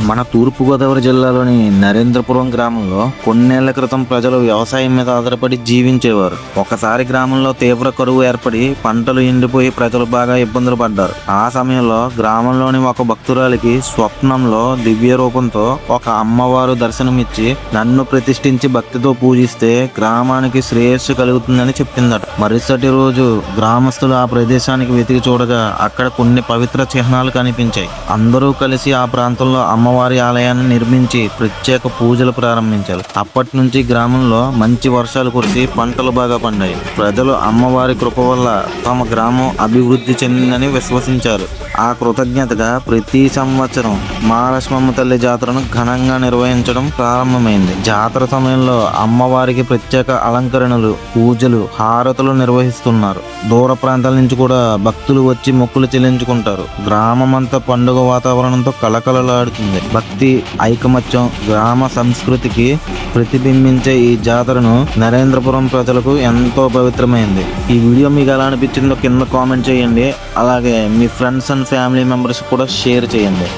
మన తూర్పుగోదావరి జిల్లాలోని నరేంద్రపురం గ్రామంలో కొన్నేళ్ల క్రితం ప్రజలు వ్యవసాయం మీద ఆధారపడి జీవించేవారు. ఒకసారి గ్రామంలో తీవ్ర కరువు ఏర్పడి పంటలు ఎండిపోయి ప్రజలు బాగా ఇబ్బందులు పడ్డారు. ఆ సమయంలో గ్రామంలోని ఒక భక్తురాలికి స్వప్నంలో దివ్య రూపంతో ఒక అమ్మవారు దర్శనమిచ్చి నన్ను ప్రతిష్ఠించి భక్తితో పూజిస్తే గ్రామానికి శ్రేయస్సు కలుగుతుందని చెప్పిందట. మరుసటి రోజు గ్రామస్తులు ఆ ప్రదేశానికి వెతికి చూడగా అక్కడ కొన్ని పవిత్ర చిహ్నాలు కనిపించాయి. అందరూ కలిసి ఆ ప్రాంతంలో అమ్మవారి ఆలయాన్ని నిర్మించి ప్రత్యేక పూజలు ప్రారంభించారు. అప్పటి నుంచి గ్రామంలో మంచి వర్షాలు కురిసి పంటలు బాగా పండాయి. ప్రజలు అమ్మవారి కృప వల్ల తమ గ్రామం అభివృద్ధి చెందిందని విశ్వసించారు. ఆ కృతజ్ఞతగా ప్రతి సంవత్సరం మహాలక్ష్మమ్మ తల్లి జాతరను ఘనంగా నిర్వహించడం ప్రారంభమైంది. జాతర సమయంలో అమ్మవారికి ప్రత్యేక అలంకరణలు, పూజలు, హారతులు నిర్వహిస్తున్నారు. దూర ప్రాంతాల నుంచి కూడా భక్తులు వచ్చి మొక్కులు చెల్లించుకుంటారు. గ్రామం అంతా పండుగ వాతావరణంతో కళకళలాడుతుంది. భక్తి, ఐకమత్యం, గ్రామ సంస్కృతికి ప్రతిబింబించే ఈ జాతరను నరేంద్రపురం ప్రజలకు ఎంతో పవిత్రమైంది. ఈ వీడియో మీకు ఎలా అనిపించిందో కింద కామెంట్ చేయండి. అలాగే మీ ఫ్రెండ్స్ అండ్ ఫ్యామిలీ మెంబర్స్ కూడా షేర్ చేయండి.